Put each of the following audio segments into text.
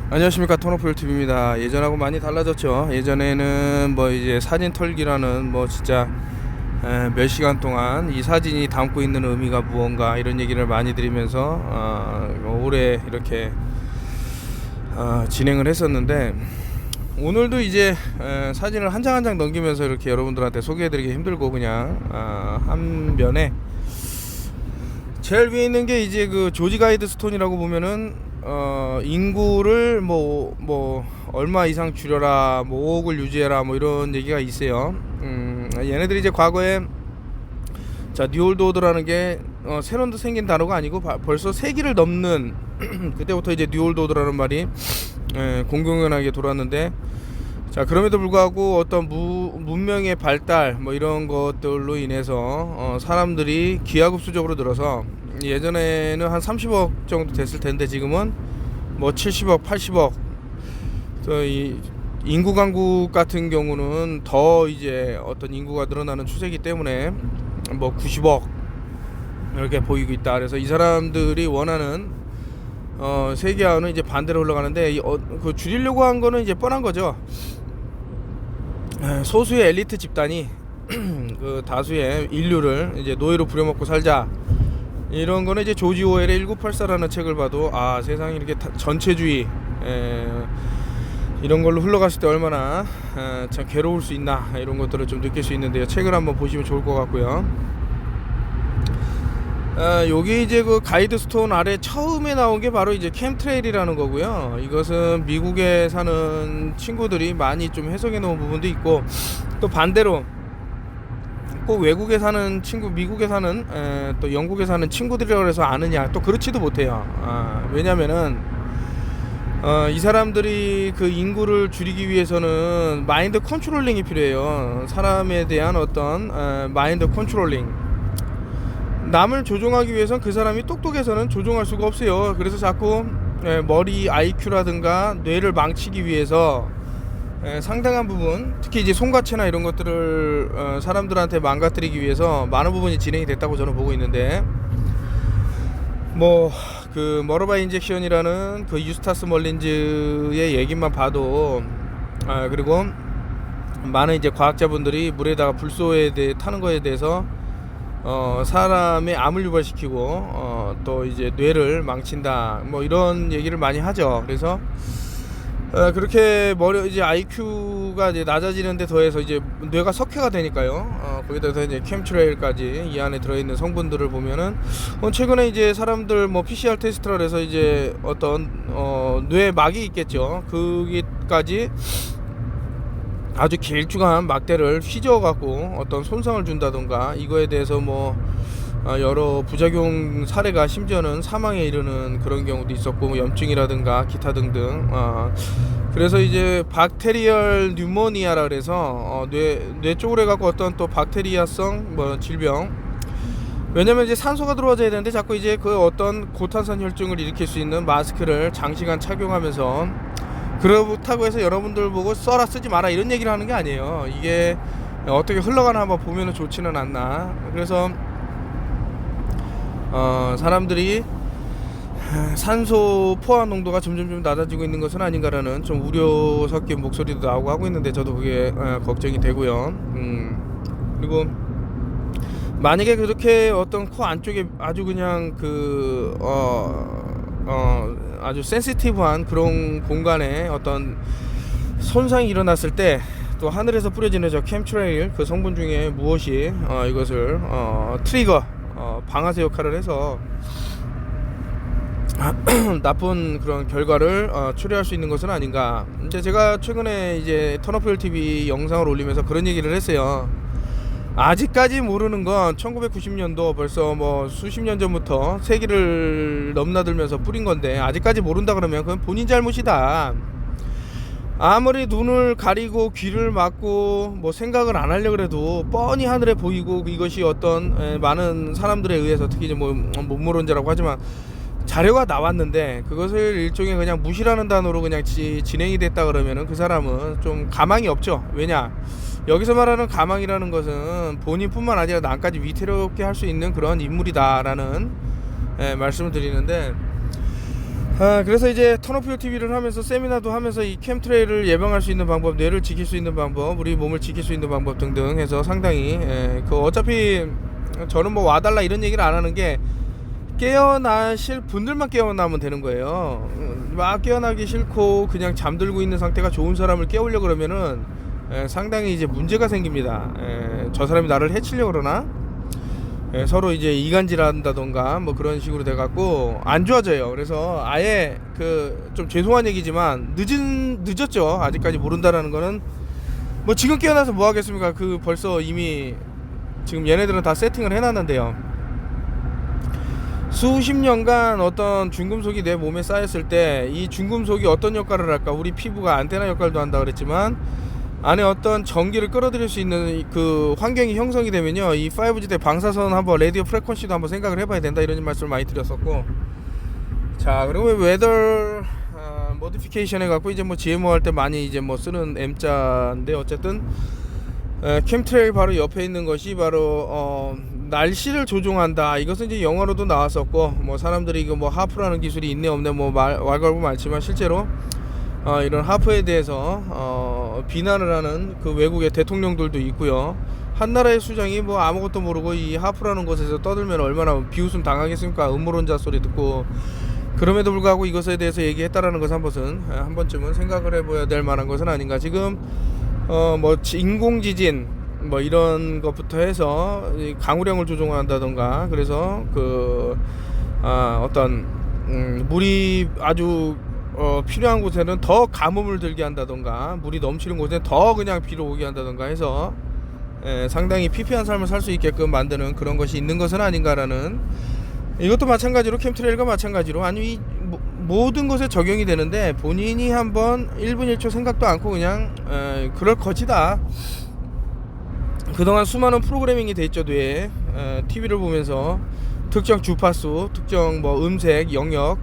안녕하십니까, 톤오프TV입니다. 예전하고 많이 달라졌죠. 예전에는 뭐 이제 사진 털기라는 뭐 진짜 몇 시간 동안 이 사진이 담고 있는 의미가 무언가 이런 얘기를 많이 드리면서 오래 이렇게 진행을 했었는데, 오늘도 이제 사진을 한 장 한 장 넘기면서 이렇게 여러분들한테 소개해드리기 힘들고 그냥 한 면에 제일 위에 있는 게 이제 그 조지 가이드 스톤이라고 보면은 인구를 뭐 얼마 이상 줄여라, 뭐 5억을 유지해라, 뭐 이런 얘기가 있어요. 얘네들이 이제 과거에 뉴올드 오더라는 게 새로 생긴 단어가 아니고 벌써 세기를 넘는 그때부터 이제 뉴올드 오더라는 말이 공공연하게 돌았는데, 그럼에도 불구하고 어떤 문명의 발달 뭐 이런 것들로 인해서 사람들이 기하급수적으로 늘어서 예전에는 한 30억 정도 됐을 텐데 지금은 뭐 70억, 80억, 이 인구 강국 같은 경우는 더 이제 어떤 인구가 늘어나는 추세이기 때문에 뭐 90억 이렇게 보이고 있다. 그래서 이 사람들이 원하는 세계화는 이제 반대로 흘러가는데, 그 줄이려고 한 거는 이제 뻔한 거죠. 소수의 엘리트 집단이 그 다수의 인류를 이제 노예로 부려먹고 살자, 이런 거는 이제 조지 오웰의 1984라는 책을 봐도 세상이 이렇게 전체주의 이런 걸로 흘러갔을 때 얼마나 참 괴로울 수 있나, 이런 것들을 좀 느낄 수 있는데요. 책을 한번 보시면 좋을 것 같고요. 여기 이제 그 가이드 스톤 아래 처음에 나온 게 바로 이제 캠트레일이라는 거고요. 이것은 미국에 사는 친구들이 많이 좀 해석해 놓은 부분도 있고, 또 반대로 꼭 외국에 사는 친구, 미국에 사는 또 영국에 사는 친구들이라고 해서 아느냐, 또 그렇지도 못해요. 왜냐면은 이 사람들이 그 인구를 줄이기 위해서는 마인드 컨트롤링이 필요해요. 사람에 대한 어떤 마인드 컨트롤링, 남을 조종하기 위해서는 그 사람이 똑똑해서는 조종할 수가 없어요. 그래서 자꾸 머리 IQ라든가 뇌를 망치기 위해서 상당한 부분, 특히 이제 송가체나 이런 것들을 사람들한테 망가뜨리기 위해서 많은 부분이 진행이 됐다고 저는 보고 있는데, 뭐 그 머러바이 인젝션이라는 그 유스타스 멀린즈의 얘기만 봐도 그리고 많은 이제 과학자분들이 물에다가 불소에 대해 타는 거에 대해서 사람의 암을 유발시키고 또 이제 뇌를 망친다, 뭐 이런 얘기를 많이 하죠. 그래서 그렇게 이제 IQ가 이제 낮아지는데 더해서 이제 뇌가 석회가 되니까요. 거기다 이제 캠트레일까지 이 안에 들어있는 성분들을 보면은 최근에 이제 사람들 뭐 PCR 테스트라 해서 이제 어떤 뇌 막이 있겠죠. 거기까지 아주 길쭉한 막대를 휘저어 갖고 어떤 손상을 준다던가, 이거에 대해서 뭐 여러 부작용 사례가 심지어는 사망에 이르는 그런 경우도 있었고, 뭐 염증이라든가 기타 등등. 그래서 이제 박테리얼 뉴모니아라 그래서 뇌 쪽으로 해갖고 어떤 또 박테리아성 뭐 질병, 왜냐면 이제 산소가 들어와줘야 되는데 자꾸 이제 그 어떤 고탄산 혈증을 일으킬 수 있는 마스크를 장시간 착용하면서, 그렇다고 해서 여러분들 보고 써라 쓰지 마라 이런 얘기를 하는 게 아니에요. 이게 어떻게 흘러가나 한번 보면은 좋지는 않나. 그래서 사람들이 산소 포화 농도가 점점 좀 낮아지고 있는 것은 아닌가라는 좀 우려 섞인 목소리도 나오고 하고 있는데, 저도 그게 걱정이 되고요. 그리고 만약에 그렇게 어떤 코 안쪽에 아주 그냥 아주 센시티브한 그런 공간에 어떤 손상이 일어났을 때, 또 하늘에서 뿌려지는 저 캠트레일 그 성분 중에 무엇이 이것을 트리거 방아쇠 역할을 해서 나쁜 그런 결과를 초래할 수 있는 것은 아닌가. 이제 제가 최근에 이제 턴오프TV 영상을 올리면서 그런 얘기를 했어요. 아직까지 모르는 건 1990년도 벌써 뭐 수십 년 전부터 세기를 넘나들면서 뿌린 건데, 아직까지 모른다 그러면 그건 본인 잘못이다. 아무리 눈을 가리고 귀를 막고 뭐 생각을 안 하려고 해도 뻔히 하늘에 보이고, 이것이 어떤 많은 사람들에 의해서, 특히 이제 뭐 몸무론자라고 하지만 자료가 나왔는데 그것을 일종의 그냥 무시라는 단어로 그냥 진행이 됐다 그러면은 그 사람은 좀 가망이 없죠. 왜냐, 여기서 말하는 가망이라는 것은 본인뿐만 아니라 남까지 위태롭게 할 수 있는 그런 인물이다라는 말씀을 드리는데, 그래서 이제 턴오프 TV를 하면서 세미나도 하면서 이 캠트레일을 예방할 수 있는 방법, 뇌를 지킬 수 있는 방법, 우리 몸을 지킬 수 있는 방법 등등 해서 상당히 어차피 저는 뭐 와달라 이런 얘기를 안 하는 게 깨어나실 분들만 깨어나면 되는 거예요. 막 깨어나기 싫고 그냥 잠들고 있는 상태가 좋은 사람을 깨우려 그러면은 상당히 이제 문제가 생깁니다. 저 사람이 나를 해치려 그러나 서로 이제 이간질한다던가 뭐 그런 식으로 돼갖고 안 좋아져요. 그래서 아예 좀 죄송한 얘기지만 늦었죠. 아직까지 모른다라는 거는 뭐 지금 깨어나서 뭐 하겠습니까? 벌써 이미 지금 얘네들은 다 세팅을 해놨는데요. 수십 년간 어떤 중금속이 내 몸에 쌓였을 때 이 중금속이 어떤 역할을 할까? 우리 피부가 안테나 역할도 한다 그랬지만 안에 어떤 전기를 끌어들일 수 있는 그 환경이 형성이 되면요, 이 5G대 방사선 한번 라디오 프레퀀시도 한번 생각을 해봐야 된다 이런 말씀을 많이 드렸었고, 자 그리고 웨더 모디피케이션 해갖고 이제 뭐 GMO 할 때 많이 이제 뭐 쓰는 M자인데 어쨌든 캠트레일 바로 옆에 있는 것이 바로 날씨를 조종한다. 이것은 이제 영화로도 나왔었고 뭐 사람들이 이거 뭐 하프라는 기술이 있네 없네 뭐 말 걸고 많지만 실제로 이런 하프에 대해서 비난을 하는 그 외국의 대통령들도 있고요. 한 나라의 수장이 뭐 아무것도 모르고 이 하프라는 곳에서 떠들면 얼마나 비웃음 당하겠습니까? 음모론자 소리 듣고. 그럼에도 불구하고 이것에 대해서 얘기했다라는 것은 한 번쯤은 생각을 해봐야 될 만한 것은 아닌가. 지금 뭐 인공지진 뭐 이런 것부터 해서 강우량을 조종한다던가, 그래서 어떤 물이 아주 필요한 곳에는 더 가뭄을 들게 한다던가, 물이 넘치는 곳에 더 그냥 비를 오게 한다던가 해서 상당히 피폐한 삶을 살 수 있게끔 만드는 그런 것이 있는 것은 아닌가라는, 이것도 마찬가지로 캠트레일과 마찬가지로 아니 모든 것에 적용이 되는데 본인이 한번 1분 1초 생각도 않고 그냥 그럴 것이다. 그동안 수많은 프로그래밍이 돼 있죠. 뇌에 TV를 보면서 특정 주파수, 특정 뭐 음색, 영역,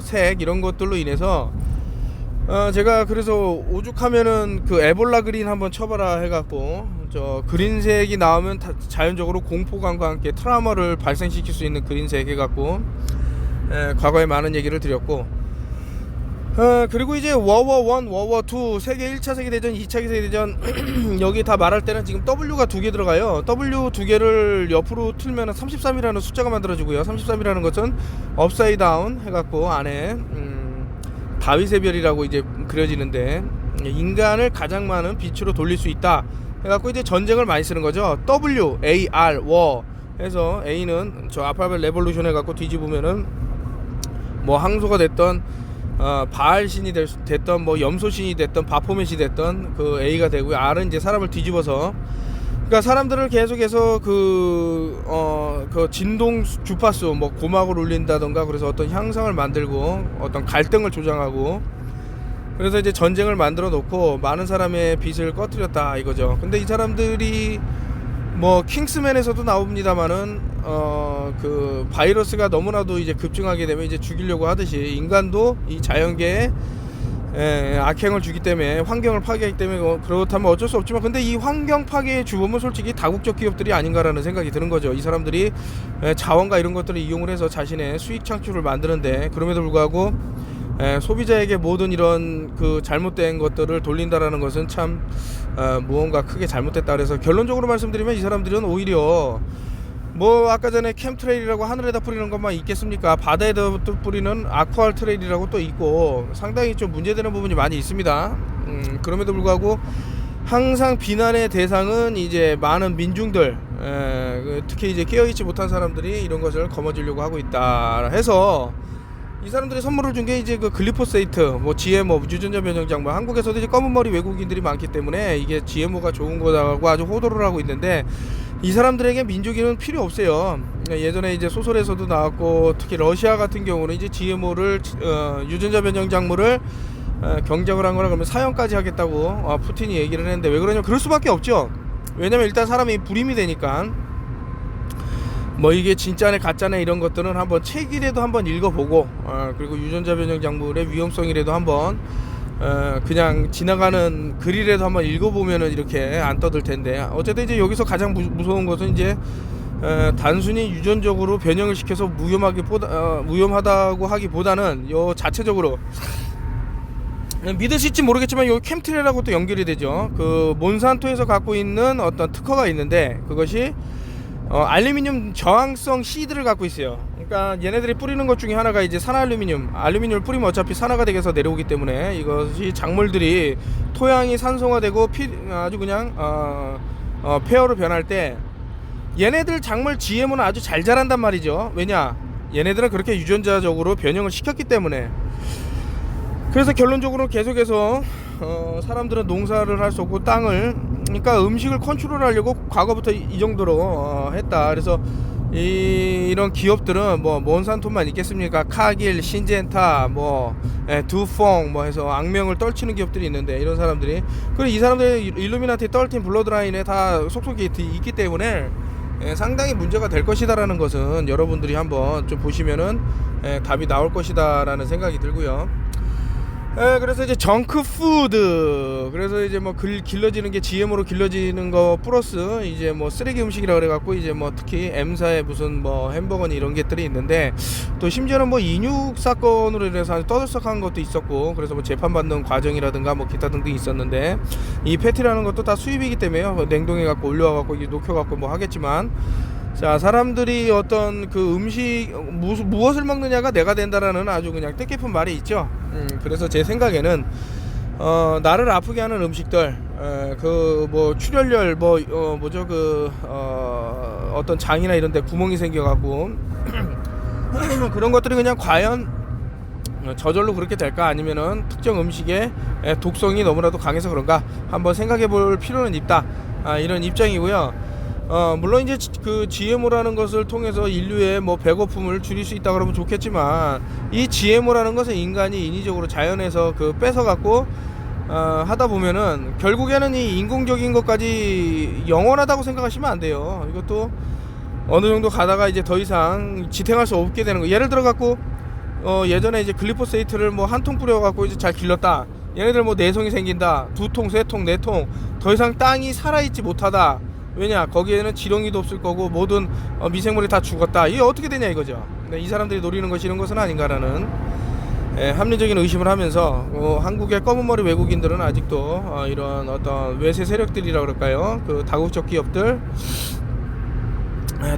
색 이런 것들로 인해서 제가 그래서 오죽하면은 그 에볼라 그린 한번 쳐봐라 해갖고 저 그린색이 나오면 자연적으로 공포감과 함께 트라우마를 발생시킬 수 있는 그린색 해갖고 과거에 많은 얘기를 드렸고, 그리고 이제 워워1, 워워2, 세계 1차 세계대전, 2차 세계대전 여기 다 말할 때는 지금 W가 2개 들어가요. W 2개를 옆으로 틀면 33이라는 숫자가 만들어지고요. 33이라는 것은 업사이드 다운 해갖고 안에 다윗의 별이라고 이제 그려지는데, 인간을 가장 많은 빛으로 돌릴 수 있다 해갖고 이제 전쟁을 많이 쓰는 거죠. W, A, R, 워 해서 A는 저 알파벳 레볼루션 해갖고 뒤집으면은 뭐 항소가 됐던 바알 신이 됐던 뭐 염소 신이 됐던 바포멧이 됐던 그 A가 되고요. R은 이제 사람을 뒤집어서, 그러니까 사람들을 계속해서 그 진동 주파수 뭐 고막을 울린다던가, 그래서 어떤 향상을 만들고 어떤 갈등을 조장하고, 그래서 이제 전쟁을 만들어 놓고 많은 사람의 빛을 꺼뜨렸다 이거죠. 근데 이 사람들이 뭐 킹스맨에서도 나옵니다만은 그 바이러스가 너무나도 이제 급증하게 되면 이제 죽이려고 하듯이 인간도 이 자연계에 악행을 주기 때문에 환경을 파괴하기 때문에 그렇다면 어쩔 수 없지만, 근데 이 환경 파괴의 주범은 솔직히 다국적 기업들이 아닌가라는 생각이 드는 거죠. 이 사람들이 자원과 이런 것들을 이용을 해서 자신의 수익 창출을 만드는데, 그럼에도 불구하고 소비자에게 모든 이런 그 잘못된 것들을 돌린다라는 것은 참 무언가 크게 잘못됐다. 그래서 결론적으로 말씀드리면 이 사람들은 오히려 뭐 아까 전에 캠트레일이라고 하늘에다 뿌리는 것만 있겠습니까? 바다에다 뿌리는 아쿠아 트레일이라고 또 있고 상당히 좀 문제되는 부분이 많이 있습니다. 그럼에도 불구하고 항상 비난의 대상은 이제 많은 민중들, 특히 이제 깨어있지 못한 사람들이 이런 것을 거머쥐려고 하고 있다 해서, 이 사람들이 선물을 준 게 이제 그 글리포세이트, 뭐 GMO, 유전자 변형 작물. 한국에서도 이제 검은 머리 외국인들이 많기 때문에 이게 GMO가 좋은 거라고 아주 호도를 하고 있는데, 이 사람들에게 민족인은 필요 없어요. 예전에 이제 소설에서도 나왔고, 특히 러시아 같은 경우는 이제 GMO를 유전자 변형 작물을 경작을 한 거라 그러면 사형까지 하겠다고 푸틴이 얘기를 했는데, 왜 그러냐면 그럴 수밖에 없죠. 왜냐면 일단 사람이 불임이 되니까. 뭐 이게 진짜네 가짜네 이런 것들은 한번 책이라도 한번 읽어보고, 그리고 유전자 변형 작물의 위험성이라도 한번 그냥 지나가는 글이라도 한번 읽어보면은 이렇게 안 떠들 텐데, 어쨌든 이제 여기서 가장 무서운 것은 이제 단순히 유전적으로 변형을 시켜서 무혐하다고 하기보다는 요 자체적으로 믿으실지 모르겠지만 요 캠트레라고 또 연결이 되죠. 그 몬산토에서 갖고 있는 어떤 특허가 있는데 그것이 알루미늄 저항성 시드를 갖고 있어요. 그러니까 얘네들이 뿌리는 것 중에 하나가 이제 알루미늄을 뿌리면 어차피 산화가 되게서 내려오기 때문에 이것이 작물들이 토양이 산성화되고 아주 그냥 폐허로 변할 때 얘네들 작물 GMO는 아주 잘 자란단 말이죠. 왜냐? 얘네들은 그렇게 유전자적으로 변형을 시켰기 때문에. 그래서 결론적으로 계속해서 사람들은 농사를 할 수 없고 그러니까 음식을 컨트롤하려고 과거부터 이 정도로 했다. 그래서 이런 기업들은 뭐 몬산토만 있겠습니까? 카길, 신젠타, 두퐁 해서 악명을 떨치는 기업들이 있는데 이런 사람들이 그리고 이 사람들이 일루미나티 13 블러드라인에 다 속속이 있기 때문에 상당히 문제가 될 것이다라는 것은 여러분들이 한번 좀 보시면은 답이 나올 것이다라는 생각이 들고요. 그래서 이제 정크푸드, 그래서 이제 뭐 길러지는 게 GM으로 길러지는 거 플러스 이제 뭐 쓰레기 음식이라 그래갖고 이제 뭐 특히 M사의 무슨 뭐 햄버거니 이런 것들이 있는데 또 심지어는 뭐 인육 사건으로 인해서 떠들썩한 것도 있었고 그래서 뭐 재판받는 과정이라든가 뭐 기타 등등이 있었는데 이 패티라는 것도 다 수입이기 때문에요. 냉동해갖고 올려와갖고 이게 녹여갖고 뭐 하겠지만. 자, 사람들이 어떤 그 음식 무엇을 먹느냐가 내가 된다라는 아주 그냥 뜻깊은 말이 있죠. 그래서 제 생각에는 나를 아프게 하는 음식들, 그 뭐 출혈열 어떤 장이나 이런데 구멍이 생겨갖고 그런 것들이 그냥 과연 저절로 그렇게 될까 아니면은 특정 음식의 독성이 너무나도 강해서 그런가 한번 생각해볼 필요는 있다. 이런 입장이고요. 물론 이제 그 GMO라는 것을 통해서 인류의 뭐 배고픔을 줄일 수 있다 그러면 좋겠지만 이 GMO라는 것은 인간이 인위적으로 자연에서 그 뺏어갖고 하다 보면은 결국에는 이 인공적인 것까지 영원하다고 생각하시면 안 돼요. 이것도 어느 정도 가다가 이제 더 이상 지탱할 수 없게 되는 거. 예를 들어 갖고 예전에 이제 글리포세이트를 뭐 한 통 뿌려갖고 이제 잘 길렀다. 얘네들 뭐 내성이 생긴다. 2통, 3통, 4통. 더 이상 땅이 살아있지 못하다. 왜냐? 거기에는 지렁이도 없을 거고 모든 미생물이 다 죽었다. 이게 어떻게 되냐 이거죠. 근데 이 사람들이 노리는 것이 이런 것은 아닌가라는 합리적인 의심을 하면서 한국의 검은머리 외국인들은 아직도 이런 어떤 외세 세력들이라 그럴까요? 그 다국적 기업들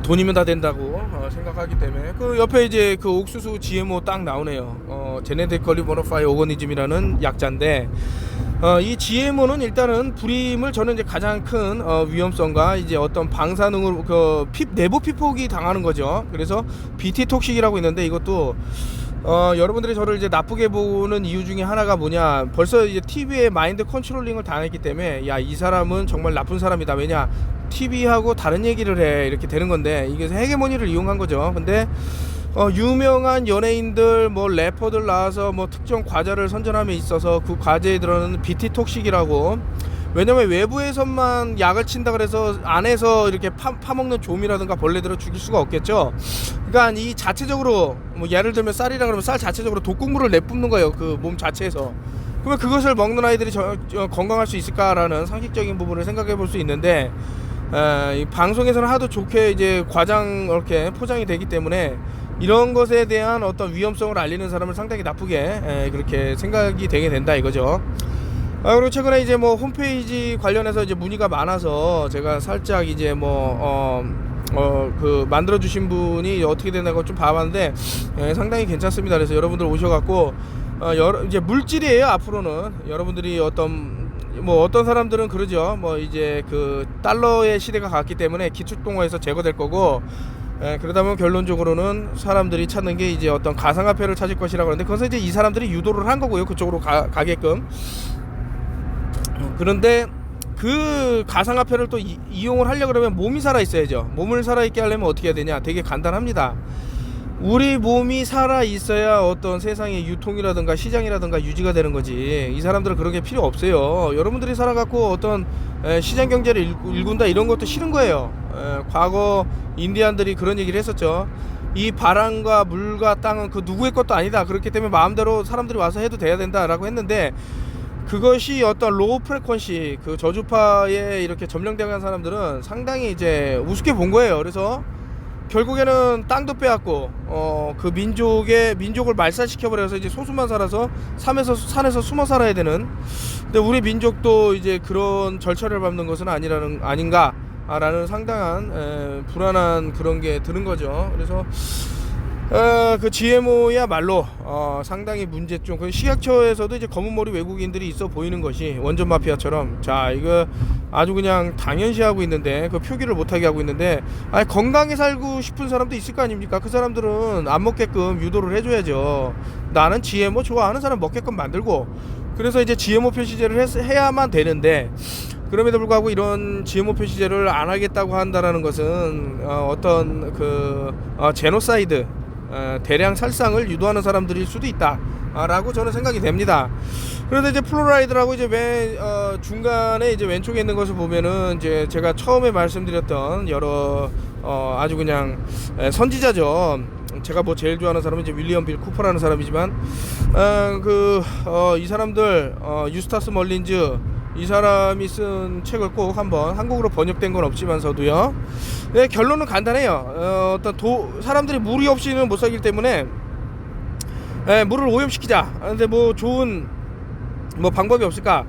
돈이면 다 된다고 생각하기 때문에 그 옆에 이제 그 옥수수 GMO 딱 나오네요. 제네틱컬리 모디파이 오거니즘이라는 약자인데 이 GMO는 일단은 불임을 저는 이제 가장 큰 위험성과 이제 어떤 방사능으로 내부 피폭이 당하는 거죠. 그래서 BT 톡식이라고 있는데 이것도 여러분들이 저를 이제 나쁘게 보는 이유 중에 하나가 뭐냐, 벌써 이제 TV에 마인드 컨트롤링을 당했기 때문에 야, 이 사람은 정말 나쁜 사람이다. 왜냐, TV하고 다른 얘기를 해 이렇게 되는 건데 이게 헤게모니를 이용한 거죠. 근데 유명한 연예인들 뭐 래퍼들 나와서 뭐 특정 과자를 선전함에 있어서 그 과제에 들어가는 BT 톡식이라고, 왜냐면 외부에서만 약을 친다 그래서 안에서 이렇게 파먹는 좀이라든가 벌레들을 죽일 수가 없겠죠. 그러니까 이 자체적으로 뭐 예를 들면 쌀이라 그러면 쌀 자체적으로 독극물을 내뿜는 거예요. 그 몸 자체에서. 그러면 그것을 먹는 아이들이 건강할 수 있을까라는 상식적인 부분을 생각해 볼 수 있는데 이 방송에서는 하도 좋게 이제 과장 이렇게 포장이 되기 때문에 이런 것에 대한 어떤 위험성을 알리는 사람을 상당히 나쁘게 그렇게 생각이 되게 된다 이거죠. 그리고 최근에 이제 뭐 홈페이지 관련해서 이제 문의가 많아서 제가 살짝 이제 그 만들어주신 분이 어떻게 되나고 좀 봐봤는데 상당히 괜찮습니다. 그래서 여러분들 오셔갖고 이제 물질이에요. 앞으로는 여러분들이 어떤 사람들은 그러죠. 뭐 이제 그 달러의 시대가 갔기 때문에 기축통화에서 제거될 거고, 그러다 보면 결론적으로는 사람들이 찾는 게 이제 어떤 가상화폐를 찾을 것이라고 하는데 그것은 이제 이 사람들이 유도를 한 거고요. 그쪽으로 가게끔. 그런데 그 가상화폐를 또 이용을 하려고 그러면 몸이 살아있어야죠. 몸을 살아있게 하려면 어떻게 해야 되냐? 되게 간단합니다. 우리 몸이 살아있어야 어떤 세상의 유통이라든가 시장이라든가 유지가 되는 거지. 이 사람들은 그런 게 필요 없어요. 여러분들이 살아갖고 어떤 시장 경제를 일군다 이런 것도 싫은 거예요. 과거 인디안들이 그런 얘기를 했었죠. 이 바람과 물과 땅은 그 누구의 것도 아니다. 그렇기 때문에 마음대로 사람들이 와서 해도 돼야 된다라고 했는데 그것이 어떤 로우 프레퀀시 그 저주파에 이렇게 점령당한 사람들은 상당히 이제 우습게 본 거예요. 그래서 결국에는 땅도 빼앗고 그 민족을 말살시켜 버려서 이제 소수만 살아서 산에서 숨어 살아야 되는. 근데 우리 민족도 이제 그런 절차를 밟는 것은 아닌가라는 상당한 불안한 그런 게 드는 거죠. 그래서 그 GMO야말로 상당히 문제점. 그 식약처에서도 이제 검은 머리 외국인들이 있어 보이는 것이 원전 마피아처럼, 자 이거 아주 그냥 당연시하고 있는데 그 표기를 못하게 하고 있는데, 아니 건강히 살고 싶은 사람도 있을 거 아닙니까? 그 사람들은 안 먹게끔 유도를 해줘야죠. 나는 GMO 좋아하는 사람 먹게끔 만들고, 그래서 이제 GMO 표시제를 해야만 되는데, 그럼에도 불구하고 이런 GMO 표시제를 안 하겠다고 한다라는 것은 어떤 그 제노사이드, 대량 살상을 유도하는 사람들일 수도 있다라고 저는 생각이 됩니다. 그런데 이제 플로라이드라고 이제 중간에 이제 왼쪽에 있는 것을 보면은 이제 제가 처음에 말씀드렸던 여러 아주 그냥 선지자죠. 제가 뭐 제일 좋아하는 사람은 이제 윌리엄 빌 쿠퍼라는 사람이지만, 이 사람들 유스타스 멀린즈, 이 사람이 쓴 책을 꼭 한번, 한국어로 번역된 건 없지만서도요. 네, 결론은 간단해요. 사람들이 물이 없이는 못 살기 때문에 물을 오염시키자. 근데 뭐 좋은 방법이 없을까?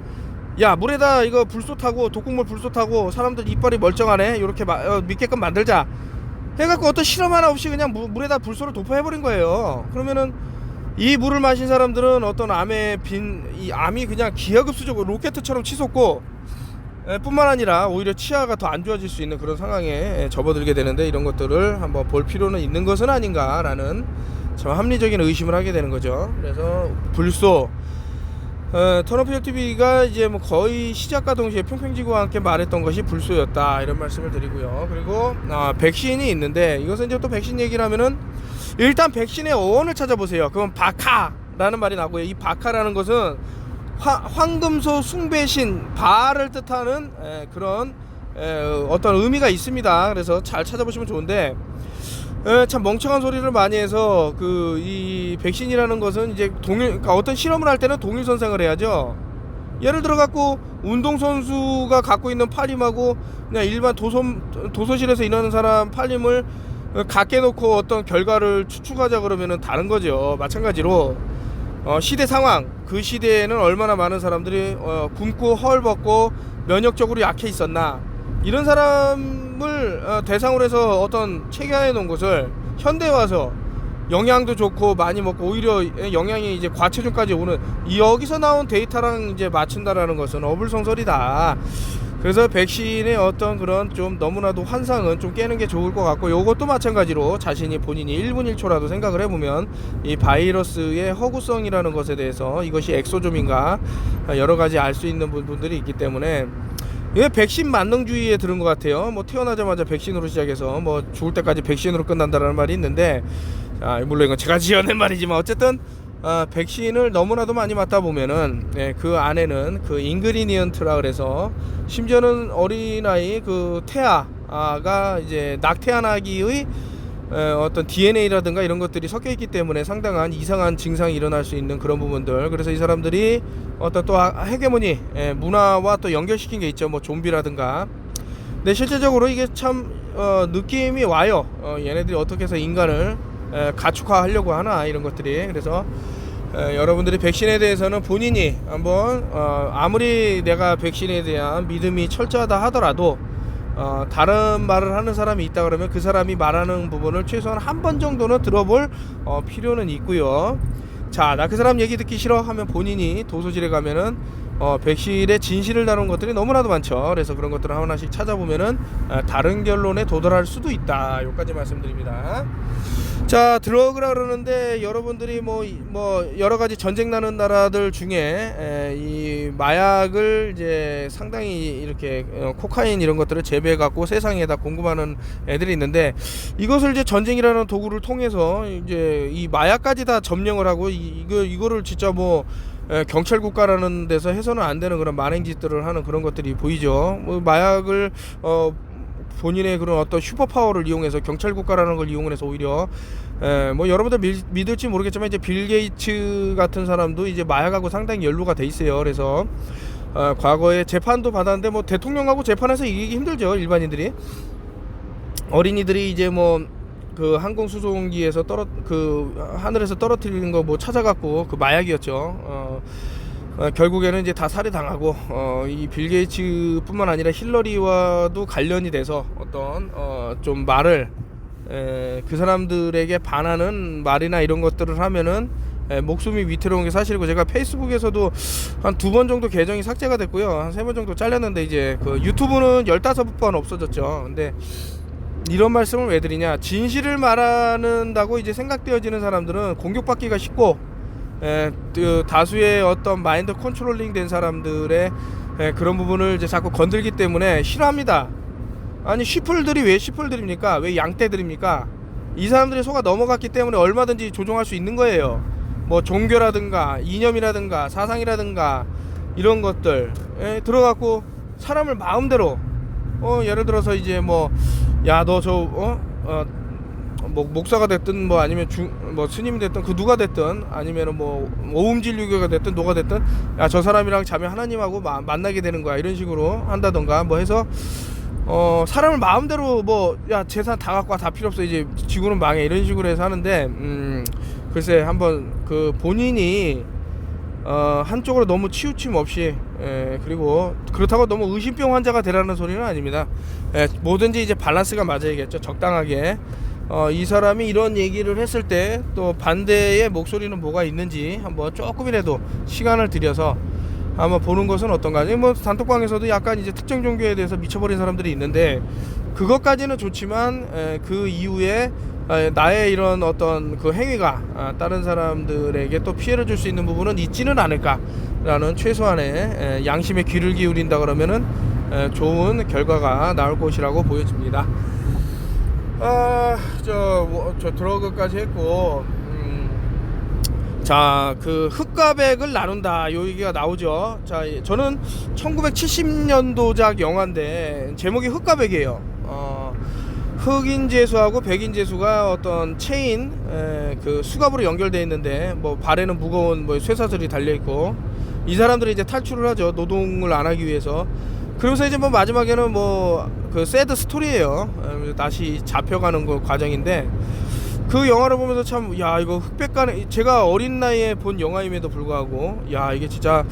야, 물에다 이거 불쏘타고, 독극물 불쏘타고 사람들 이빨이 멀쩡하네, 이렇게 믿게끔 만들자 해갖고 어떤 실험 하나 없이 그냥 물에다 불쏘를 도포해버린 거예요. 그러면은 이 물을 마신 사람들은 어떤 이 암이 그냥 기하급수적으로 로켓처럼 치솟고, 뿐만 아니라 오히려 치아가 더 안 좋아질 수 있는 그런 상황에 접어들게 되는데, 이런 것들을 한번 볼 필요는 있는 것은 아닌가라는 참 합리적인 의심을 하게 되는 거죠. 그래서 불소, 턴오프 TV가 이제 뭐 거의 시작과 동시에 평평지구와 함께 말했던 것이 불소였다, 이런 말씀을 드리고요. 그리고 백신이 있는데, 이것은 이제 또 백신 얘기를 하면은 일단 백신의 어원을 찾아보세요. 그건 바카라는 말이 나고요. 이 바카라는 것은 황금소 숭배신 바를 뜻하는 그런 어떤 의미가 있습니다. 그래서 잘 찾아보시면 좋은데, 참 멍청한 소리를 많이 해서 이 백신이라는 것은 이제 그러니까 어떤 실험을 할 때는 동일선상을 해야죠. 예를 들어 갖고 운동선수가 갖고 있는 팔힘하고 그냥 일반 도서실에서 일하는 사람 팔힘을 갖게 놓고 어떤 결과를 추측하자 그러면은 다른 거죠. 마찬가지로 시대 상황, 그 시대에는 얼마나 많은 사람들이 굶고 헐벗고 면역적으로 약해 있었나, 이런 사람을 대상으로 해서 어떤 체계화해 놓은 것을 현대에 와서 영양도 좋고 많이 먹고 오히려 영양이 이제 과체중까지 오는, 여기서 나온 데이터랑 이제 맞춘다라는 것은 어불성설이다. 그래서 백신의 어떤 그런 좀 너무나도 환상은 좀 깨는 게 좋을 것 같고, 요것도 마찬가지로 본인이 1분 1초라도 생각을 해보면 이 바이러스의 허구성이라는 것에 대해서 이것이 엑소좀인가 여러 가지 알 수 있는 부분들이 있기 때문에, 이게 백신 만능주의에 들은 것 같아요. 뭐 태어나자마자 백신으로 시작해서 뭐 죽을 때까지 백신으로 끝난다라는 말이 있는데, 물론 이건 제가 지어낸 말이지만 어쨌든 백신을 너무나도 많이 맞다 보면은 그 안에는 그 인그리니언트라 그래서, 심지어는 어린아이 그 태아가 이제 낙태한 아기의 어떤 DNA라든가 이런 것들이 섞여 있기 때문에 상당한 이상한 증상이 일어날 수 있는 그런 부분들. 그래서 이 사람들이 어떤 또 헤게모니 문화와 또 연결시킨 게 있죠. 뭐 좀비라든가. 근데 실제적으로 이게 참 느낌이 와요. 얘네들이 어떻게 해서 인간을 가축화하려고 하나, 이런 것들이. 그래서 여러분들이 백신에 대해서는 본인이 한번 아무리 내가 백신에 대한 믿음이 철저하다 하더라도 다른 말을 하는 사람이 있다 그러면 그 사람이 말하는 부분을 최소한 한 번 정도는 들어볼 필요는 있고요. 자, 나 그 사람 얘기 듣기 싫어 하면 본인이 도서실에 가면은 백신의 진실을 다룬 것들이 너무나도 많죠. 그래서 그런 것들을 하나씩 찾아보면은 다른 결론에 도달할 수도 있다. 여기까지 말씀드립니다. 자, 드러그라 그러는데, 여러분들이 뭐 여러 가지 전쟁 나는 나라들 중에 이 마약을 이제 상당히 이렇게 코카인 이런 것들을 재배해 갖고 세상에다 공급하는 애들이 있는데, 이것을 이제 전쟁이라는 도구를 통해서 이제 이 마약까지 다 점령을 하고 이거를 진짜 뭐 경찰 국가라는 데서 해서는 안 되는 그런 만행짓들을 하는 그런 것들이 보이죠. 뭐 마약을 본인의 그런 어떤 슈퍼파워를 이용해서 경찰 국가라는 걸 이용해서 오히려 뭐 여러분들 믿을지 모르겠지만 이제 빌 게이츠 같은 사람도 이제 마약하고 상당히 연루가 돼 있어요. 그래서 과거에 재판도 받았는데 뭐 대통령하고 재판에서 이기기 힘들죠. 일반인들이. 어린이들이 이제 뭐 그 항공 수송기에서 하늘에서 떨어뜨리는 거 뭐 찾아갖고 그 마약이었죠. 결국에는 이제 다 살해당하고 이 빌 게이츠뿐만 아니라 힐러리와도 관련이 돼서 어떤 좀 말을 그 사람들에게 반하는 말이나 이런 것들을 하면은 목숨이 위태로운 게 사실이고, 제가 페이스북에서도 한 2번 정도 계정이 삭제가 됐고요. 한 3번 정도 잘렸는데 이제 그 유튜브는 15번 없어졌죠. 근데 이런 말씀을 왜 드리냐, 진실을 말하는다고 이제 생각되어지는 사람들은 공격받기가 쉽고, 다수의 어떤 마인드 컨트롤링 된 사람들의 그런 부분을 이제 자꾸 건들기 때문에 싫어합니다. 아니 쉬플들이 왜 쉬플들입니까? 왜 양떼들입니까? 이 사람들이 속아 넘어갔기 때문에 얼마든지 조종할 수 있는 거예요. 뭐 종교라든가 이념이라든가 사상이라든가 이런 것들 들어갖고 사람을 마음대로 예를 들어서 이제 뭐 야 너 뭐 목사가 됐든 뭐 아니면 뭐 스님이 됐든 그 누가 됐든 아니면은 뭐 오음진류교가 됐든 누가 됐든 야 저 사람이랑 자면 하나님하고 만나게 되는 거야 이런 식으로 한다던가 뭐 해서 사람을 마음대로 뭐 야 재산 다 갖고 와 다 필요 없어 이제 지구는 망해 이런 식으로 해서 하는데 글쎄 한번 그 본인이 한쪽으로 너무 치우침 없이 그리고 그렇다고 너무 의심병 환자가 되라는 소리는 아닙니다. 뭐든지 이제 밸런스가 맞아야겠죠. 적당하게 이 사람이 이런 얘기를 했을 때 또 반대의 목소리는 뭐가 있는지 한번 조금이라도 시간을 들여서 한번 보는 것은 어떤가. 뭐 단톡방에서도 약간 이제 특정 종교에 대해서 미쳐버린 사람들이 있는데 그것까지는 좋지만 그 이후에 나의 이런 어떤 그 행위가 다른 사람들에게 또 피해를 줄 수 있는 부분은 있지는 않을까라는 최소한의 양심의 귀를 기울인다 그러면은 좋은 결과가 나올 것이라고 보여집니다. 저 드러그까지 했고, 자, 그 흑과백을 나눈다 요 얘기가 나오죠. 자, 저는 1970년도작 영화인데 제목이 흑과백이에요. 흑인 재수하고 백인 재수가 어떤 체인 그 수갑으로 연결되어 있는데 뭐 발에는 무거운 뭐 쇠사슬이 달려 있고 이 사람들이 이제 탈출을 하죠. 노동을 안 하기 위해서. 그러면서 이제 뭐 마지막에는 뭐 그 새드 스토리예요. 다시 잡혀가는 그 과정인데 그 영화를 보면서 참 야 이거 흑백 간의 제가 어린 나이에 본 영화임에도 불구하고 야 이게 진짜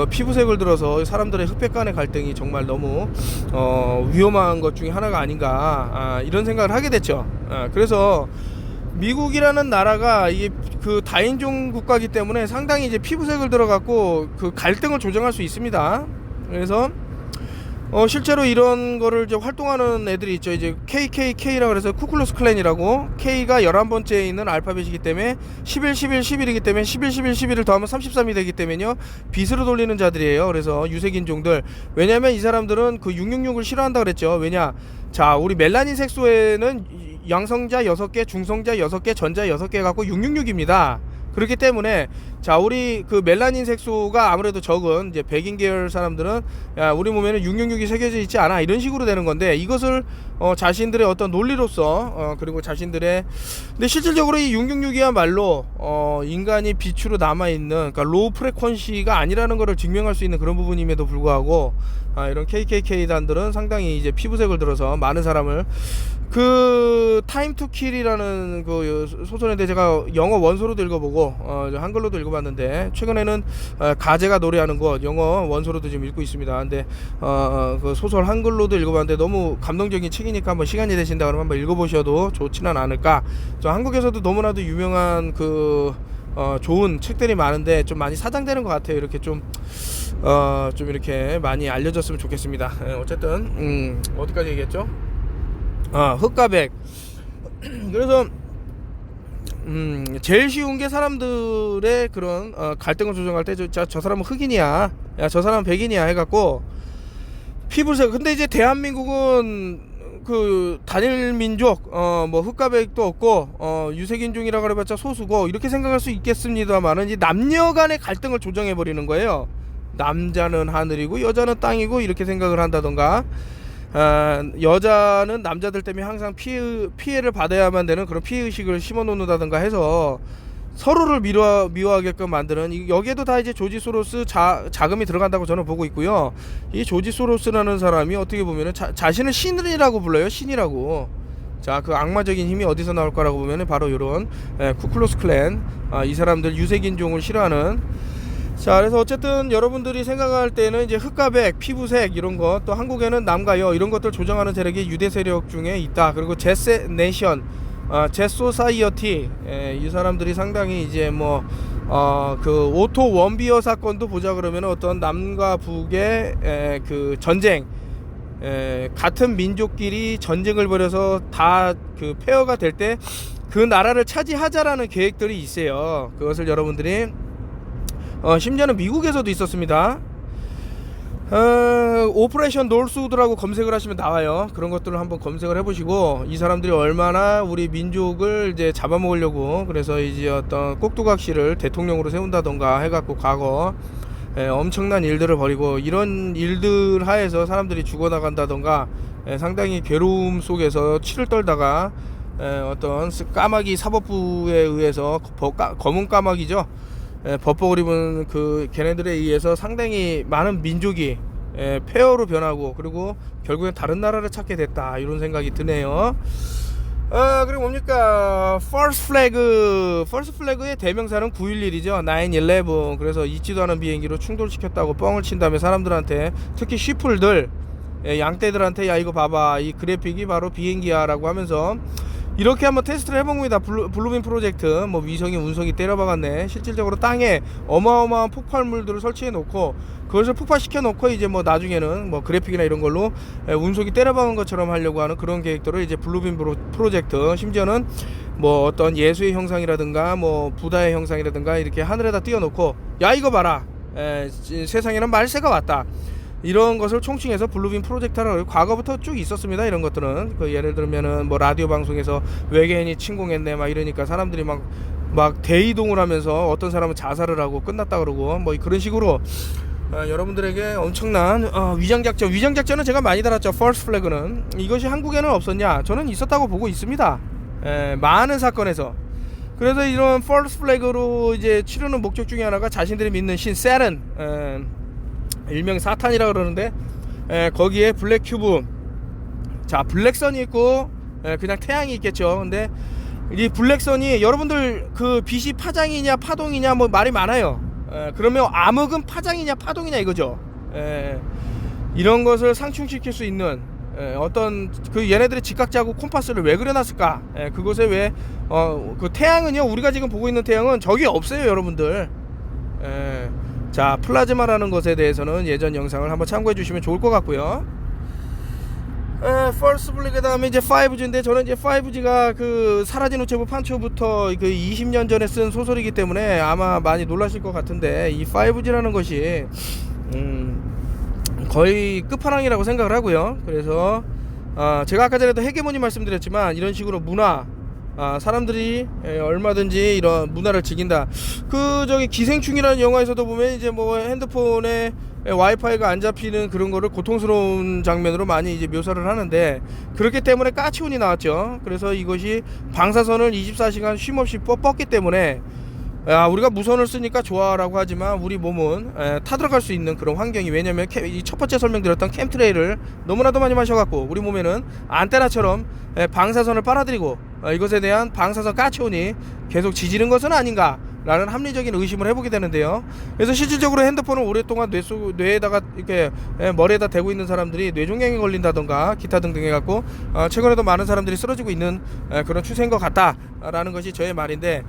피부색을 들어서 사람들의 흑백 간의 갈등이 정말 너무 위험한 것 중에 하나가 아닌가 이런 생각을 하게 됐죠. 그래서 미국이라는 나라가 이게 그 다인종 국가이기 때문에 상당히 이제 피부색을 들어갖고 그 갈등을 조정할 수 있습니다. 그래서 실제로 이런 거를 이제 활동하는 애들이 있죠. 이제 KKK라고 해서 쿠클루스 클랜이라고 K가 11번째에 있는 알파벳이기 때문에 11, 11, 11이기 때문에 11, 11, 11을 더하면 33이 되기 때문에요. 빗으로 돌리는 자들이에요. 그래서 유색인종들. 왜냐면 이 사람들은 그 666을 싫어한다 그랬죠. 왜냐? 자, 우리 멜라닌 색소에는 양성자 6개, 중성자 6개, 전자 6개 갖고 666입니다. 그렇기 때문에 자 우리 그 멜라닌 색소가 아무래도 적은 이제 백인 계열 사람들은 야 우리 몸에는 666이 새겨져 있지 않아 이런 식으로 되는 건데 이것을 자신들의 어떤 논리로서 그리고 자신들의 근데 실질적으로 이 666이야말로 인간이 빛으로 남아있는 그러니까 로우 프레퀀시가 아니라는 것을 증명할 수 있는 그런 부분임에도 불구하고 이런 KKK 단들은 상당히 이제 피부색을 들어서 많은 사람을 그 타임 투 킬이라는 그 소설에 대해 제가 영어 원소로도 읽어보고 한글로도 읽어봤는데 최근에는 가제가 노래하는 것 영어 원소로도 지금 읽고 있습니다. 근데 그 소설 한글로도 읽어봤는데 너무 감동적인 책이니까 한번 시간이 되신다 그러면 한번 읽어보셔도 좋지는 않을까. 저 한국에서도 너무나도 유명한 그 좋은 책들이 많은데 좀 많이 사장되는 것 같아요. 이렇게 좀 이렇게 많이 알려졌으면 좋겠습니다. 어쨌든 어디까지 얘기했죠? 흑과백. 그래서 제일 쉬운 게 사람들의 그런 갈등을 조정할 때 저 사람은 흑인이야, 야 저 사람은 백인이야 해갖고 피부색. 근데 이제 대한민국은 그 단일 민족 뭐 흑과백도 없고 유색인종이라고 그래봤자 소수고 이렇게 생각할 수 있겠습니다만은 이제 남녀 간의 갈등을 조정해 버리는 거예요. 남자는 하늘이고 여자는 땅이고 이렇게 생각을 한다던가 여자는 남자들 때문에 항상 피해를 받아야만 되는 그런 피해의식을 심어 놓는다든가 해서 서로를 미워하게끔 만드는, 여기에도 다 이제 조지 소로스 자금이 들어간다고 저는 보고 있고요. 이 조지 소로스라는 사람이 어떻게 보면은 자신을 신이라고 불러요. 신이라고. 자, 그 악마적인 힘이 어디서 나올 거라고 보면은 바로 요런 쿠클로스 클랜, 이 사람들 유색인종을 싫어하는. 자, 그래서 어쨌든 여러분들이 생각할 때는 이제 흑과 백, 피부색 이런 것, 또 한국에는 남과 여 이런 것들 조정하는 세력이 유대 세력 중에 있다. 그리고 제세 네이션, 제소사이어티, 이 사람들이 상당히 이제 뭐 그 오토 원비어 사건도 보자 그러면 어떤 남과 북의 그 전쟁, 같은 민족끼리 전쟁을 벌여서 다 그 폐허가 될 때 그 나라를 차지하자라는 계획들이 있어요. 그것을 여러분들이 심지어는 미국에서도 있었습니다. 오퍼레이션 노스우드라고 검색을 하시면 나와요. 그런 것들을 한번 검색을 해보시고, 이 사람들이 얼마나 우리 민족을 이제 잡아먹으려고, 그래서 이제 어떤 꼭두각시를 대통령으로 세운다던가 해갖고 과거 엄청난 일들을 벌이고, 이런 일들 하에서 사람들이 죽어나간다던가 상당히 괴로움 속에서 치를 떨다가 어떤 까마귀 사법부에 의해서 검은 까마귀죠, 법복을 입은 그 걔네들에 의해서 상당히 많은 민족이 폐허로 변하고, 그리고 결국엔 다른 나라를 찾게 됐다, 이런 생각이 드네요. 그리고 뭡니까, 퍼스트 플래그의 대명사는 9.11이죠 9/11. 그래서 잊지도 않은 비행기로 충돌시켰다고 뻥을 친 다음에 사람들한테, 특히 쉬플들, 양떼들한테, 야 이거 봐봐, 이 그래픽이 바로 비행기야 라고 하면서 이렇게 한번 테스트를 해봅니다. 블루빈 프로젝트, 뭐 위성이 운석이 때려박았네. 실질적으로 땅에 어마어마한 폭발물들을 설치해 놓고 그것을 폭발시켜 놓고 이제 뭐 나중에는 뭐 그래픽이나 이런 걸로 운석이 때려박은 것처럼 하려고 하는 그런 계획들을 이제 블루빈 프로젝트, 심지어는 뭐 어떤 예수의 형상이라든가 뭐 부다의 형상이라든가 이렇게 하늘에다 띄워놓고, 야 이거 봐라, 세상에는 말세가 왔다, 이런 것을 총칭해서 블루빈 프로젝트라고, 과거부터 쭉 있었습니다. 이런 것들은 그 예를 들면은 뭐 라디오 방송에서 외계인이 침공했네 막 이러니까 사람들이 막 대이동을 하면서 어떤 사람은 자살을 하고 끝났다 그러고 뭐 그런 식으로 여러분들에게 엄청난 위장작전은 제가 많이 달았죠. 퍼스트 플래그는 이것이 한국에는 없었냐? 저는 있었다고 보고 있습니다. 많은 사건에서. 그래서 이런 퍼스트 플래그로 이제 치르는 목적 중에 하나가 자신들이 믿는 신 세른, 일명 사탄이라 그러는데, 거기에 블랙 큐브, 자 블랙선이 있고 그냥 태양이 있겠죠. 근데 이 블랙선이, 여러분들 그 빛이 파장이냐 파동이냐 뭐 말이 많아요. 그러면 암흑은 파장이냐 파동이냐 이거죠. 이런 것을 상충시킬 수 있는 어떤 그 얘네들의 직각자국 콤파스를 왜 그려놨을까? 그곳에 왜 그 태양은요, 우리가 지금 보고 있는 태양은 저기 없어요, 여러분들. 자, 플라즈마라는 것에 대해서는 예전 영상을 한번 참고해 주시면 좋을 것 같고요. 퍼스트 블랙, 그 다음에 이제 5G인데, 저는 이제 5G가 그 사라진 우체부 판초부터 그 20년 전에 쓴 소설이기 때문에 아마 많이 놀라실 것 같은데, 이 5G라는 것이 거의 끝판왕이라고 생각을 하고요. 그래서 제가 아까 전에도 헤게모니 말씀드렸지만, 이런 식으로 문화, 사람들이 얼마든지 이런 문화를 즐긴다. 그 저기 기생충이라는 영화에서도 보면 이제 뭐 핸드폰에 와이파이가 안 잡히는 그런 거를 고통스러운 장면으로 많이 이제 묘사를 하는데, 그렇기 때문에 까치온이 나왔죠. 그래서 이것이 방사선을 24시간 쉼없이 뻗기 때문에, 우리가 무선을 쓰니까 좋아라고 하지만 우리 몸은 타들어갈 수 있는 그런 환경이, 왜냐면 이 첫 번째 설명드렸던 캠트레일을 너무나도 많이 마셔갖고 우리 몸에는 안테나처럼 방사선을 빨아들이고, 이것에 대한 방사선 까치온이 계속 지지는 것은 아닌가 라는 합리적인 의심을 해보게 되는데요. 그래서 실질적으로 핸드폰을 오랫동안 뇌에다가 이렇게 머리에다 대고 있는 사람들이 뇌종양에 걸린다던가 기타 등등 해갖고 최근에도 많은 사람들이 쓰러지고 있는 그런 추세인 것 같다라는 것이 저의 말인데,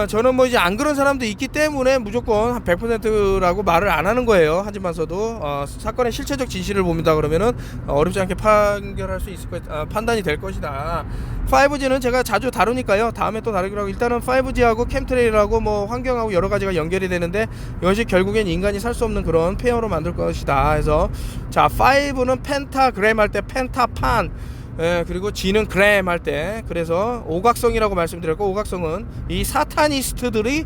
저는 뭐 이제 안 그런 사람도 있기 때문에 무조건 100%라고 말을 안 하는 거예요. 하지만서도 사건의 실체적 진실을 봅니다 그러면은 어렵지 않게 판결할 수 있을 판단이 될 것이다. 5G는 제가 자주 다루니까요, 다음에 또 다루기로 하고, 일단은 5G하고 캠트레일하고 뭐 환경하고 여러 가지가 연결이 되는데, 이것이 결국엔 인간이 살 수 없는 그런 폐허로 만들 것이다 해서, 자 5는 펜타그램 할 때 펜타판, 그리고 G는 그램 할 때, 그래서 오각성이라고 말씀드렸고, 오각성은 이 사타니스트들이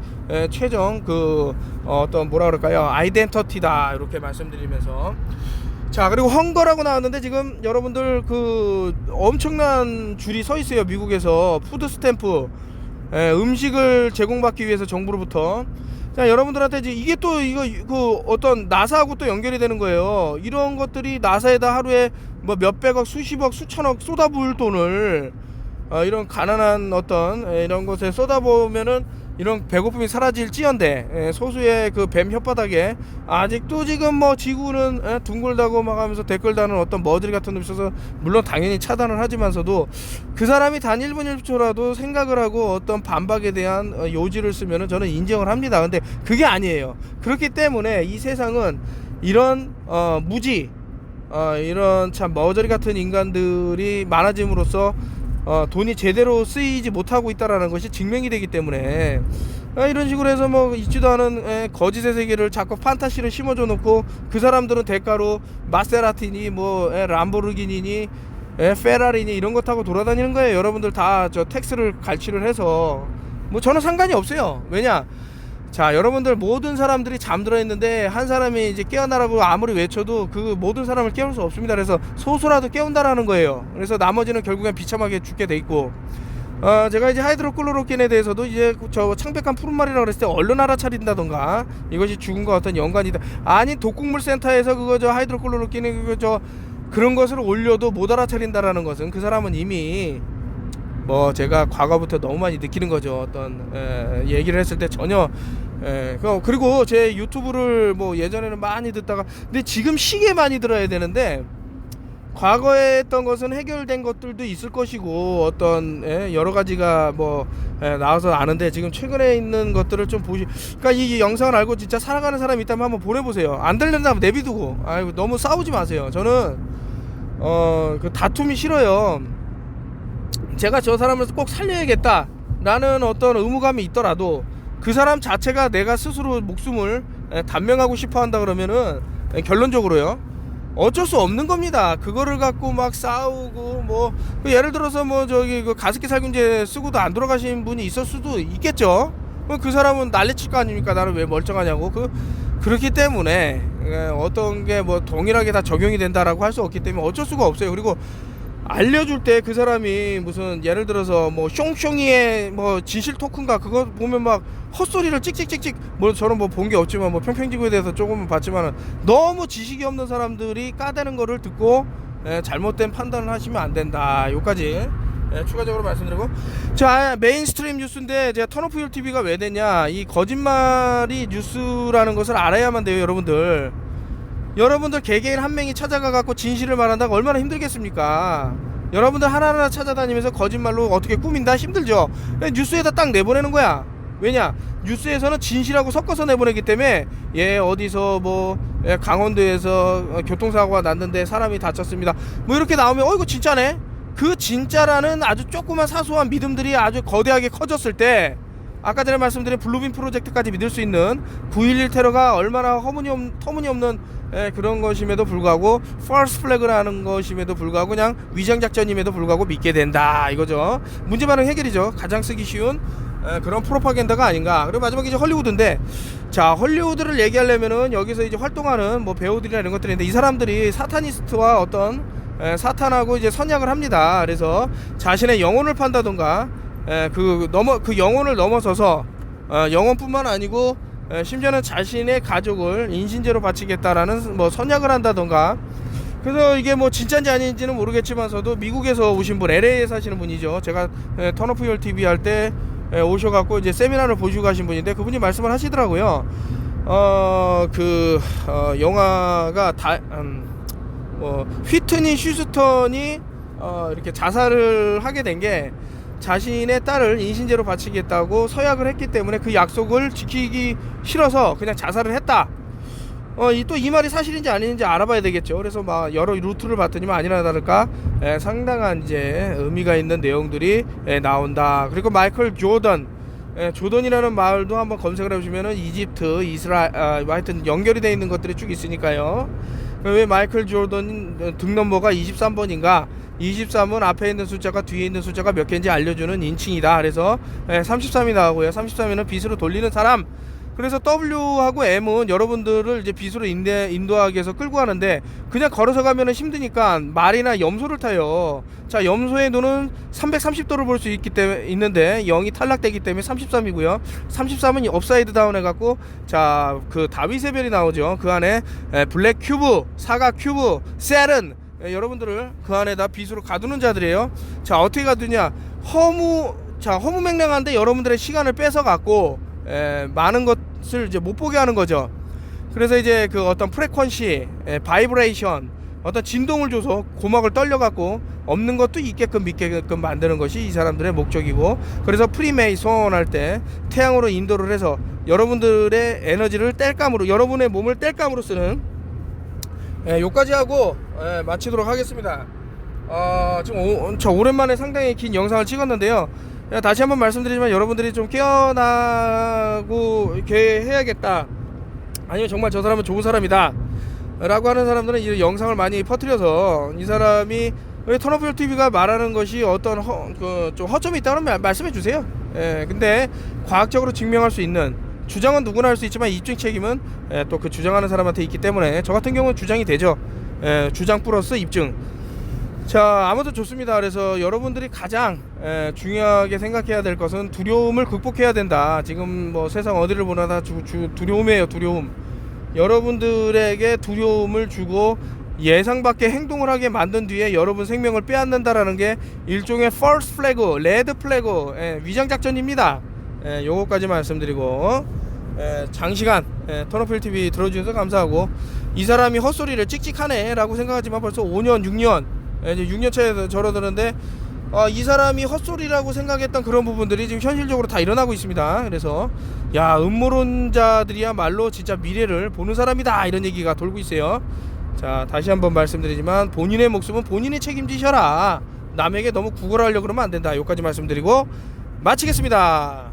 최종 그 어떤 뭐라 그럴까요, 아이덴티티다 이렇게 말씀드리면서, 자, 그리고 헝거라고 나왔는데 지금 여러분들 그 엄청난 줄이 서 있어요. 미국에서 푸드 스탬프, 음식을 제공받기 위해서 정부로부터. 자, 여러분들한테 이게 또 이거 그 어떤 나사하고 또 연결이 되는 거예요. 이런 것들이 나사에다 하루에 뭐 몇백억, 수십억, 수천억 쏟아부을 돈을 이런 가난한 어떤 이런 것에 쏟아부으면은 이런 배고픔이 사라질지언데 소수의 그 뱀 혓바닥에 아직도 지금 뭐 지구는 둥글다고 막 하면서 댓글 다는 어떤 머저리 같은 놈이 있어서 물론 당연히 차단을 하지만서도 그 사람이 단 1분 1초라도 생각을 하고 어떤 반박에 대한 요지를 쓰면은 저는 인정을 합니다. 근데 그게 아니에요. 그렇기 때문에 이 세상은 이런 무지 이런 참 머저리 같은 인간들이 많아짐으로써 돈이 제대로 쓰이지 못하고 있다라는 것이 증명이 되기 때문에 이런 식으로 해서 뭐 있지도 않은 거짓의 세계를 자꾸 판타시를 심어줘 놓고 그 사람들은 대가로 마세라티니 뭐 람보르기니니 페라리니 이런 거 타고 돌아다니는 거예요. 여러분들 다 저 텍스를 갈취를 해서 뭐 저는 상관이 없어요. 왜냐, 자, 여러분들 모든 사람들이 잠들어 있는데 한 사람이 이제 깨어나라고 아무리 외쳐도 그 모든 사람을 깨울 수 없습니다. 그래서 소수라도 깨운다라는 거예요. 그래서 나머지는 결국엔 비참하게 죽게 돼 있고, 제가 이제 하이드로클로로킨에 대해서 이제 저 창백한 푸른말이라고 그랬을 때 얼른 알아차린다던가 이것이 죽음과 어떤 연관이다. 아니, 독극물 센터에서 그거 저 하이드로클로로킨에 그거 저 그런 것을 올려도 못 알아차린다라는 것은 그 사람은 이미 뭐 제가 과거부터 너무 많이 느끼는 거죠. 어떤 얘기를 했을 때 전혀 그리고 제 유튜브를 뭐 예전에는 많이 듣다가 근데 지금 시기에 많이 들어야 되는데 과거에 했던 것은 해결된 것들도 있을 것이고 어떤 여러 가지가 뭐 나와서 아는데 지금 최근에 있는 것들을 좀 그러니까 이 영상을 알고 진짜 살아가는 사람이 있다면 한번 보내보세요. 안 들린다면 내비두고 아이고 너무 싸우지 마세요. 저는 그 다툼이 싫어요. 제가 저 사람을 꼭 살려야겠다 라는 어떤 의무감이 있더라도 그 사람 자체가 내가 스스로 목숨을 단명하고 싶어 한다 그러면은 결론적으로요 어쩔 수 없는 겁니다. 그거를 갖고 막 싸우고 뭐 예를 들어서 뭐 저기 그 가습기 살균제 쓰고도 안 돌아가신 분이 있을 수도 있겠죠. 그 사람은 난리칠 거 아닙니까? 나는 왜 멀쩡하냐고. 그렇기 때문에 어떤 게 뭐 동일하게 다 적용이 된다라고 할 수 없기 때문에 어쩔 수가 없어요. 그리고 알려줄 때 그 사람이 무슨 예를 들어서 뭐 숑숑이의 뭐 진실 토큰가 그거 보면 막 헛소리를 찍찍찍찍 뭐 저는 뭐 본 게 없지만 뭐 평평지구에 대해서 조금은 봤지만은 너무 지식이 없는 사람들이 까대는 거를 듣고 잘못된 판단을 하시면 안 된다. 요까지 추가적으로 말씀드리고, 자, 메인스트림 뉴스인데 제가 턴오프 TV가 왜 되냐, 이 거짓말이 뉴스라는 것을 알아야만 돼요. 여러분들 개개인 한 명이 찾아가 갖고 진실을 말한다가 얼마나 힘들겠습니까? 여러분들 하나하나 찾아다니면서 거짓말로 어떻게 꾸민다 힘들죠. 뉴스에다 딱 내보내는 거야. 왜냐, 뉴스에서는 진실하고 섞어서 내보내기 때문에 어디서 뭐 강원도에서 교통사고가 났는데 사람이 다쳤습니다 뭐 이렇게 나오면 이거 진짜네. 그 진짜라는 아주 조그만 사소한 믿음들이 아주 거대하게 커졌을 때 아까 전에 말씀드린 블루빔 프로젝트까지 믿을 수 있는 9.11 테러가 얼마나 터무니없는 그런 것임에도 불구하고 false flag라는 것임에도 불구하고 그냥 위장작전임에도 불구하고 믿게 된다 이거죠. 문제 반응 해결이죠. 가장 쓰기 쉬운 그런 프로파간다가 아닌가. 그리고 마지막에 이제 헐리우드인데, 자, 헐리우드를 얘기하려면은 여기서 이제 활동하는 뭐 배우들이나 이런 것들인데 이 사람들이 사타니스트와 어떤 사탄하고 이제 선약을 합니다. 그래서 자신의 영혼을 판다던가 그 영혼을 넘어서서 영혼뿐만 아니고 심지어는 자신의 가족을 인신제로 바치겠다라는 뭐 선약을 한다던가. 그래서 이게 뭐 진짜인지 아닌지는 모르겠지만서도 미국에서 오신 분, LA에 사시는 분이죠. 제가 턴오프 TV 할 때 오셔갖고 이제 세미나를 보시고 가신 분인데 그분이 말씀을 하시더라고요. 영화가 휘트니 휴스턴이 이렇게 자살을 하게 된 게 자신의 딸을 인신제로 바치겠다고 서약을 했기 때문에 그 약속을 지키기 싫어서 그냥 자살을 했다. 또 이 말이 사실인지 아닌지 알아봐야 되겠죠. 그래서 막 여러 루트를 봤더니만 아니나 다를까 상당한 이제 의미가 있는 내용들이 나온다. 그리고 마이클 조던이라는 마을도 한번 검색을 해보시면은 이집트, 이스라엘, 하여튼 연결이 되어 있는 것들이 쭉 있으니까요. 왜 마이클 조던 등넘버가 23번인가? 23은 앞에 있는 숫자가 뒤에 있는 숫자가 몇 개인지 알려주는 인칭이다. 그래서 33이 나오고요. 33이면 빗으로 돌리는 사람. 그래서 W하고 M은 여러분들을 이제 빗으로 인도하기 위해서 끌고 가는데 그냥 걸어서 가면은 힘드니까 말이나 염소를 타요. 자, 염소의 눈은 330도를 볼 수 있는데 0이 탈락되기 때문에 33이고요. 33은 업사이드 다운 해갖고 자, 그 다윗의 별이 나오죠. 그 안에 블랙 큐브, 사각 큐브, 셀은 여러분들을 그 안에다 빗으로 가두는 자들이에요. 자, 어떻게 가두냐? 허무맹랑한데 여러분들의 시간을 뺏어 갖고 많은 것을 이제 못 보게 하는 거죠. 그래서 이제 그 어떤 프레퀀시, 바이브레이션, 어떤 진동을 줘서 고막을 떨려 갖고 없는 것도 있게끔 믿게끔 만드는 것이 이 사람들의 목적이고, 그래서 프리메이손 할 때 태양으로 인도를 해서 여러분들의 에너지를 땔감으로, 여러분의 몸을 땔감으로 쓰는, 요까지 하고 마치도록 하겠습니다. 지금 저 오랜만에 상당히 긴 영상을 찍었는데요. 다시 한번 말씀드리지만 여러분들이 좀 깨어나고 이렇게 해야겠다, 아니면 정말 저 사람은 좋은 사람이다 라고 하는 사람들은 이 영상을 많이 퍼뜨려서 이 사람이 터너풀 TV가 말하는 것이 어떤 좀 허점이 있다면 말씀해 주세요. 근데 과학적으로 증명할 수 있는 주장은 누구나 할 수 있지만 입증 책임은 또 그 주장하는 사람한테 있기 때문에 저 같은 경우는 주장이 되죠. 주장 플러스 입증. 자, 아무튼 좋습니다. 그래서 여러분들이 가장 중요하게 생각해야 될 것은 두려움을 극복해야 된다. 지금 뭐 세상 어디를 보나 다 두려움이에요. 두려움. 여러분들에게 두려움을 주고 예상 밖의 행동을 하게 만든 뒤에 여러분 생명을 빼앗는다라는 게 일종의 false flag, red flag, 위장 작전입니다. 요거까지 말씀드리고, 장시간 터너필 TV 들어주셔서 감사하고, 이 사람이 헛소리를 찍찍하네 라고 생각하지만 벌써 5년 6년 이제 6년 차에 접어드는데 이 사람이 헛소리라고 생각했던 그런 부분들이 지금 현실적으로 다 일어나고 있습니다. 그래서 야, 음모론자들이야말로 진짜 미래를 보는 사람이다 이런 얘기가 돌고 있어요. 자, 다시 한번 말씀드리지만 본인의 목숨은 본인이 책임지셔라. 남에게 너무 구걸하려고 그러면 안 된다. 여기까지 말씀드리고 마치겠습니다.